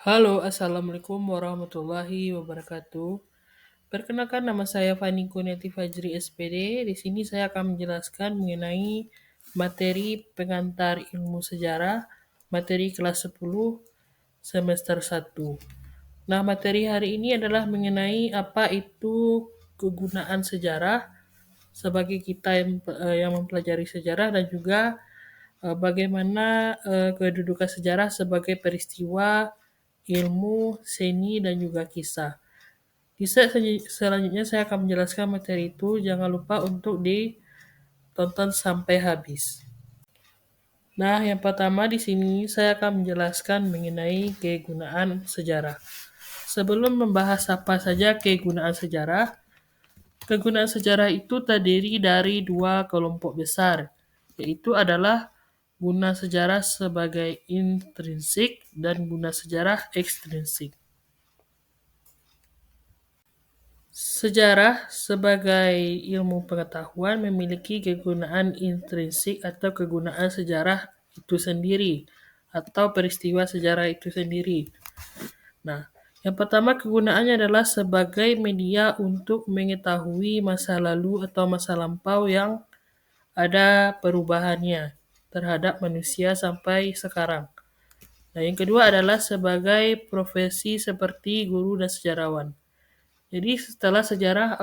Halo, Assalamualaikum warahmatullahi wabarakatuh. Perkenalkan nama saya Fani Kuneti Fajri SPD. Di sini saya akan menjelaskan mengenai materi pengantar ilmu sejarah, materi kelas 10 semester 1. Nah, materi hari ini adalah mengenai apa itu kegunaan sejarah sebagai kita yang mempelajari sejarah dan juga bagaimana kedudukan sejarah sebagai peristiwa, ilmu, seni, dan juga kisah. Selanjutnya saya akan menjelaskan materi itu. Jangan lupa untuk ditonton sampai habis. Nah, yang pertama di sini saya akan menjelaskan mengenai kegunaan sejarah. Sebelum membahas apa saja kegunaan sejarah itu terdiri dari dua kelompok besar, yaitu adalah guna sejarah sebagai intrinsik dan guna sejarah ekstrinsik. Sejarah sebagai ilmu pengetahuan memiliki kegunaan intrinsik atau kegunaan sejarah itu sendiri atau peristiwa sejarah itu sendiri. Nah, yang pertama kegunaannya adalah sebagai media untuk mengetahui masa lalu atau masa lampau yang ada perubahannya terhadap manusia sampai sekarang. Nah, yang kedua adalah sebagai profesi seperti guru dan sejarawan. Jadi setelah sejarah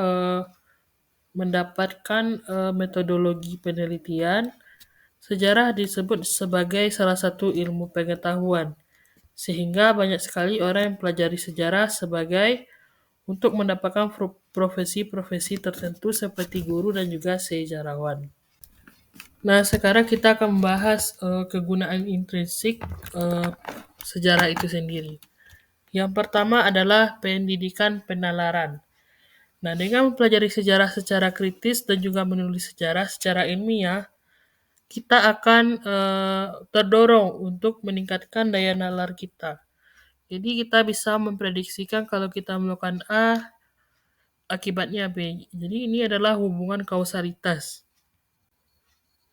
mendapatkan metodologi penelitian, sejarah disebut sebagai salah satu ilmu pengetahuan. Sehingga banyak sekali orang yang pelajari sejarah sebagai untuk mendapatkan profesi-profesi tertentu seperti guru dan juga sejarawan. Nah, sekarang kita akan membahas kegunaan intrinsik sejarah itu sendiri. Yang pertama adalah pendidikan penalaran. Nah, dengan mempelajari sejarah secara kritis dan juga menulis sejarah secara ilmiah, kita akan terdorong untuk meningkatkan daya nalar kita. Jadi kita bisa memprediksikan kalau kita melakukan A, akibatnya B. Jadi ini adalah hubungan kausalitas.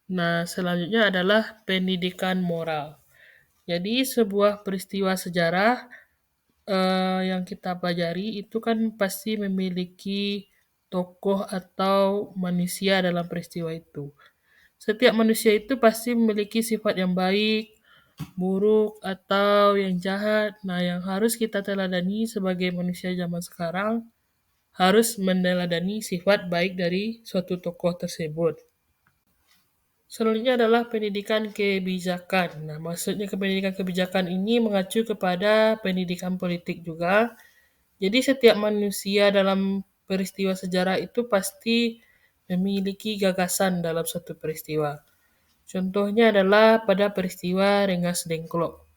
Nah, selanjutnya adalah pendidikan moral. Jadi sebuah peristiwa sejarah yang kita pelajari itu kan pasti memiliki tokoh atau manusia dalam peristiwa itu. Setiap manusia itu pasti memiliki sifat yang baik, buruk, atau yang jahat. Nah, yang harus kita teladani sebagai manusia zaman sekarang harus meneladani sifat baik dari suatu tokoh tersebut. Selanjutnya adalah pendidikan kebijakan. Nah, maksudnya pendidikan kebijakan ini mengacu kepada pendidikan politik juga. Jadi setiap manusia dalam peristiwa sejarah itu pasti memiliki gagasan dalam suatu peristiwa. Contohnya adalah pada peristiwa Rengas Dengklok.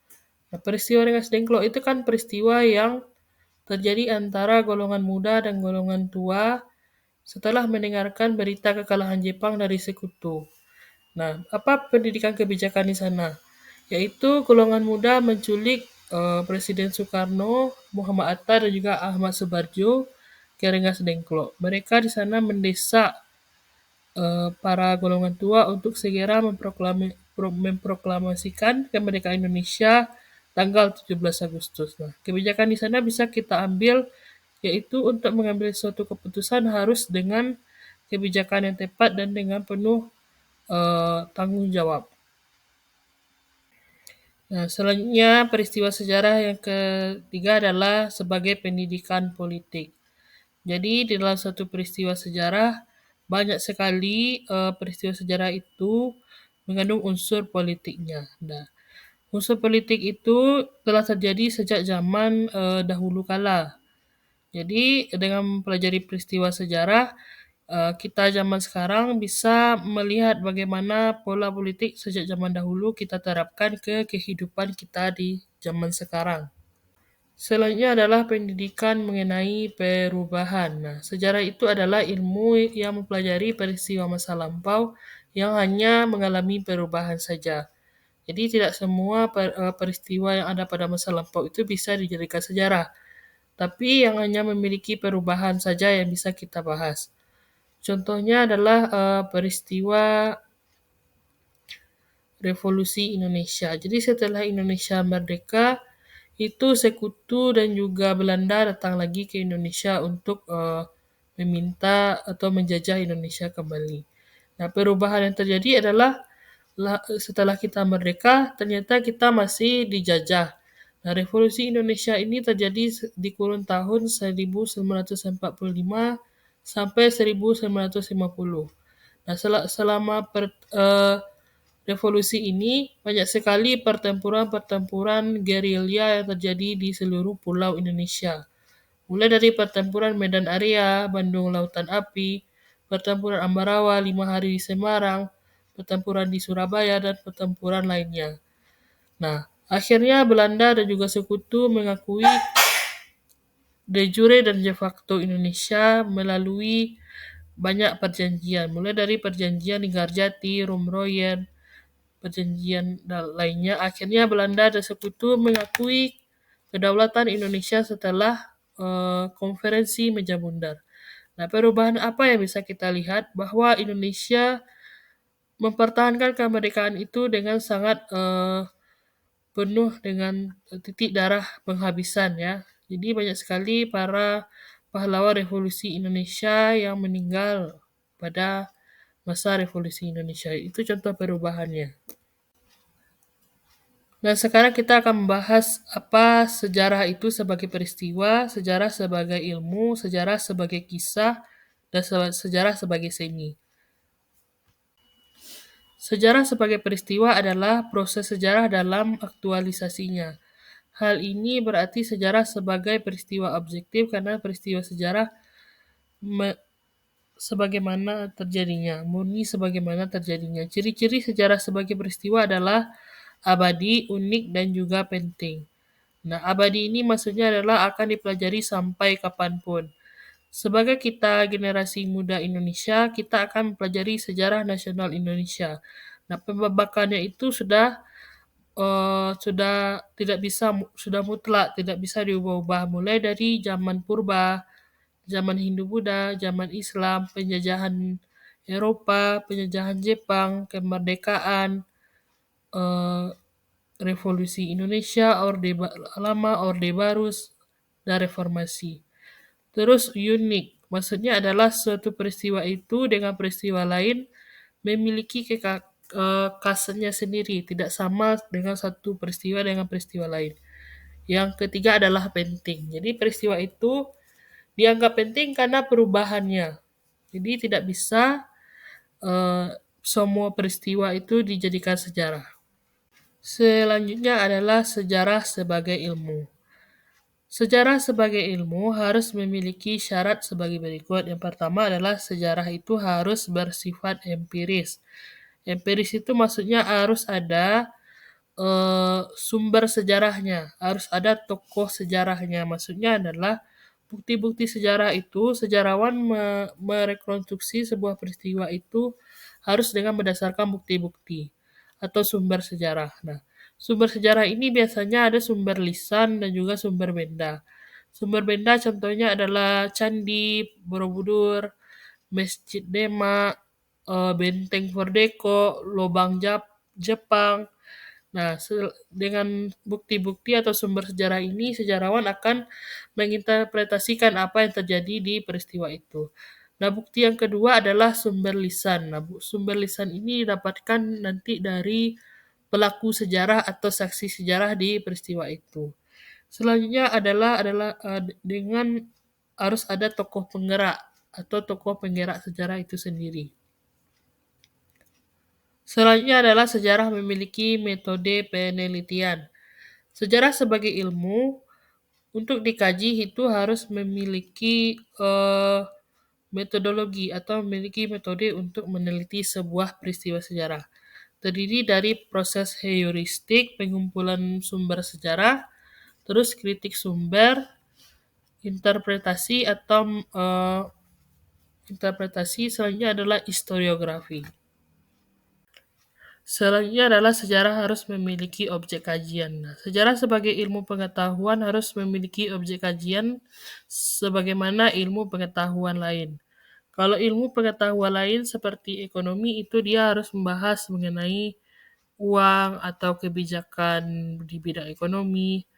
Nah, peristiwa Rengas Dengklok itu kan peristiwa yang terjadi antara golongan muda dan golongan tua setelah mendengarkan berita kekalahan Jepang dari sekutu. Nah, apa pendidikan kebijakan di sana? Yaitu golongan muda menculik Presiden Soekarno, Muhammad Hatta, dan juga Ahmad Subarjo ke Rengas Dengklok. Mereka di sana mendesak para golongan tua untuk segera memproklamasikan kemerdekaan Indonesia tanggal 17 Agustus. Nah, kebijakan di sana bisa kita ambil yaitu untuk mengambil suatu keputusan harus dengan kebijakan yang tepat dan dengan penuh tanggung jawab. Nah, selanjutnya peristiwa sejarah yang ketiga adalah sebagai pendidikan politik. Jadi di dalam satu peristiwa sejarah banyak sekali peristiwa sejarah itu mengandung unsur politiknya. Nah, unsur politik itu telah terjadi sejak zaman dahulu kala. Jadi dengan mempelajari peristiwa sejarah kita zaman sekarang bisa melihat bagaimana pola politik sejak zaman dahulu kita terapkan ke kehidupan kita di zaman sekarang. Selanjutnya adalah pendidikan mengenai perubahan. Nah, sejarah itu adalah ilmu yang mempelajari peristiwa masa lampau yang hanya mengalami perubahan saja. Jadi tidak semua peristiwa yang ada pada masa lampau itu bisa dijadikan sejarah. Tapi yang hanya memiliki perubahan saja yang bisa kita bahas. Contohnya adalah peristiwa Revolusi Indonesia. Jadi setelah Indonesia merdeka, itu Sekutu dan juga Belanda datang lagi ke Indonesia untuk meminta atau menjajah Indonesia kembali. Nah, perubahan yang terjadi adalah setelah kita merdeka, ternyata kita masih dijajah. Nah, revolusi Indonesia ini terjadi di kurun tahun 1945 sampai 1950. Nah, selama revolusi ini banyak sekali pertempuran-pertempuran gerilya yang terjadi di seluruh pulau Indonesia. Mulai dari pertempuran Medan Area, Bandung Lautan Api, pertempuran Ambarawa 5 hari di Semarang, pertempuran di Surabaya, dan pertempuran lainnya. Nah, akhirnya Belanda dan juga Sekutu mengakui de jure dan de facto Indonesia melalui banyak perjanjian, mulai dari perjanjian Linggarjati, Rumroyen, perjanjian dan lainnya. Akhirnya Belanda dan Sekutu mengakui kedaulatan Indonesia setelah konferensi Meja Bundar. Nah, perubahan apa yang bisa kita lihat? Bahwa Indonesia mempertahankan kemerdekaan itu dengan sangat penuh dengan titik darah penghabisan ya. Jadi banyak sekali para pahlawan revolusi Indonesia yang meninggal pada masa revolusi Indonesia. Itu contoh perubahannya. Nah, sekarang kita akan membahas apa sejarah itu sebagai peristiwa, sejarah sebagai ilmu, sejarah sebagai kisah, dan sejarah sebagai seni. Sejarah sebagai peristiwa adalah proses sejarah dalam aktualisasinya. Hal ini berarti sejarah sebagai peristiwa objektif karena peristiwa sejarah sebagaimana terjadinya, murni sebagaimana terjadinya. Ciri-ciri sejarah sebagai peristiwa adalah abadi, unik, dan juga penting. Nah, abadi ini maksudnya adalah akan dipelajari sampai kapanpun. Sebagai kita generasi muda Indonesia, kita akan mempelajari sejarah nasional Indonesia. Nah, pembabakannya itu sudah tidak bisa sudah mutlak, tidak bisa diubah-ubah mulai dari zaman purba, zaman Hindu-Buddha, zaman Islam, penjajahan Eropa, penjajahan Jepang, kemerdekaan, eh, revolusi Indonesia, Lama, Orde Baru, dan reformasi. Terus unik, maksudnya adalah suatu peristiwa itu dengan peristiwa lain memiliki khasnya sendiri, tidak sama dengan satu peristiwa dengan peristiwa lain. Yang ketiga adalah penting. Jadi peristiwa itu dianggap penting karena perubahannya. Jadi tidak bisa eh, semua peristiwa itu dijadikan sejarah. Selanjutnya adalah sejarah sebagai ilmu. Sejarah sebagai ilmu harus memiliki syarat sebagai berikut. Yang pertama adalah sejarah itu harus bersifat empiris. Empiris itu maksudnya harus ada sumber sejarahnya, harus ada tokoh sejarahnya. Maksudnya adalah bukti-bukti sejarah itu, sejarawan merekonstruksi sebuah peristiwa itu harus dengan berdasarkan bukti-bukti atau sumber sejarah. Nah, sumber sejarah ini biasanya ada sumber lisan dan juga sumber benda. Sumber benda contohnya adalah Candi Borobudur, Masjid Demak, Benteng Fordeko, Lobang Jepang. Nah, dengan bukti-bukti atau sumber sejarah ini, sejarawan akan menginterpretasikan apa yang terjadi di peristiwa itu. Nah, bukti yang kedua adalah sumber lisan. Nah, sumber lisan ini didapatkan nanti dari pelaku sejarah atau saksi sejarah di peristiwa itu. Selanjutnya adalah dengan harus ada tokoh penggerak atau tokoh penggerak sejarah itu sendiri. Selanjutnya adalah sejarah memiliki metode penelitian. Sejarah sebagai ilmu untuk dikaji itu harus memiliki metodologi atau memiliki metode untuk meneliti sebuah peristiwa sejarah. Terdiri dari proses heuristik, pengumpulan sumber sejarah, terus kritik sumber, interpretasi atau interpretasi, selanjutnya adalah historiografi. Selanjutnya adalah sejarah harus memiliki objek kajian. Nah, sejarah sebagai ilmu pengetahuan harus memiliki objek kajian sebagaimana ilmu pengetahuan lain. Kalau ilmu pengetahuan lain seperti ekonomi itu dia harus membahas mengenai uang atau kebijakan di bidang ekonomi.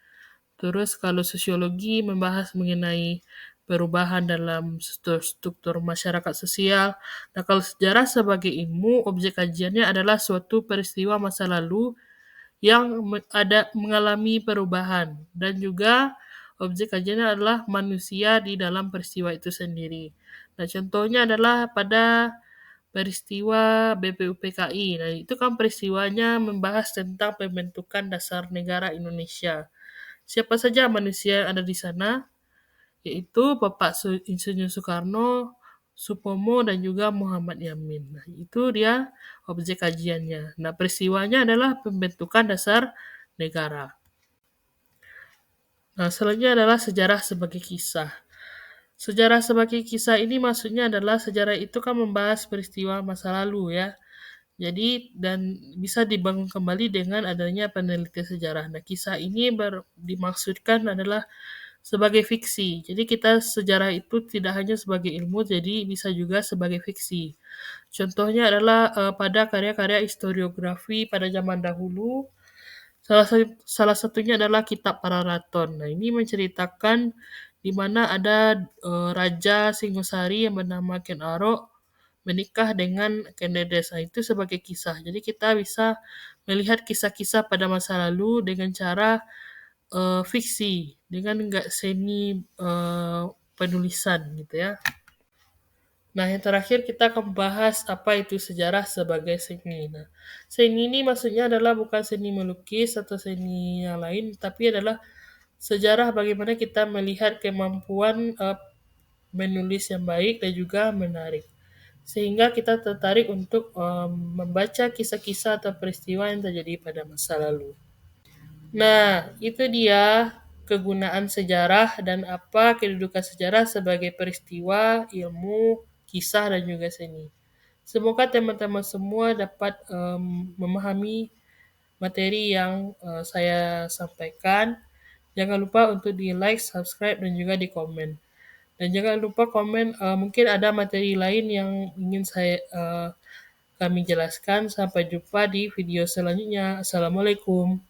Terus kalau sosiologi membahas mengenai perubahan dalam struktur masyarakat sosial. Nah, kalau sejarah sebagai ilmu, objek kajiannya adalah suatu peristiwa masa lalu yang ada mengalami perubahan, dan juga objek kajiannya adalah manusia di dalam peristiwa itu sendiri. Nah, contohnya adalah pada peristiwa BPUPKI. Nah, itu kan peristiwanya membahas tentang pembentukan dasar negara Indonesia. Siapa saja manusia yang ada di sana? Yaitu Bapak Insinyur Soekarno, Supomo, dan juga Muhammad Yamin. Nah, itu dia objek kajiannya. Nah, peristiwanya adalah pembentukan dasar negara. Nah, selanjutnya adalah sejarah sebagai kisah. Sejarah sebagai kisah ini maksudnya adalah sejarah itu kan membahas peristiwa masa lalu ya. Jadi dan bisa dibangun kembali dengan adanya penelitian sejarah. Nah, kisah ini dimaksudkan adalah sebagai fiksi. Jadi kita sejarah itu tidak hanya sebagai ilmu, jadi bisa juga sebagai fiksi. Contohnya adalah pada karya-karya historiografi pada zaman dahulu. Salah satunya adalah Kitab Pararaton. Nah, ini menceritakan di mana ada Raja Singosari yang bernama Ken Arok menikah dengan Kendedes. Nah, itu sebagai kisah. Jadi kita bisa melihat kisah-kisah pada masa lalu dengan cara fiksi, dengan nggak seni penulisan gitu ya. Nah, yang terakhir kita akan bahas apa itu sejarah sebagai seni. Nah, seni ini maksudnya adalah bukan seni melukis atau seni yang lain, tapi adalah sejarah bagaimana kita melihat kemampuan menulis yang baik dan juga menarik. Sehingga kita tertarik untuk membaca kisah-kisah atau peristiwa yang terjadi pada masa lalu. Nah, itu dia kegunaan sejarah dan apa kedudukan sejarah sebagai peristiwa, ilmu, kisah, dan juga seni. Semoga teman-teman semua dapat memahami materi yang saya sampaikan. Jangan lupa untuk di-like, subscribe, dan juga di-komen. Dan jangan lupa komen, mungkin ada materi lain yang ingin kami jelaskan. Sampai jumpa di video selanjutnya. Assalamualaikum.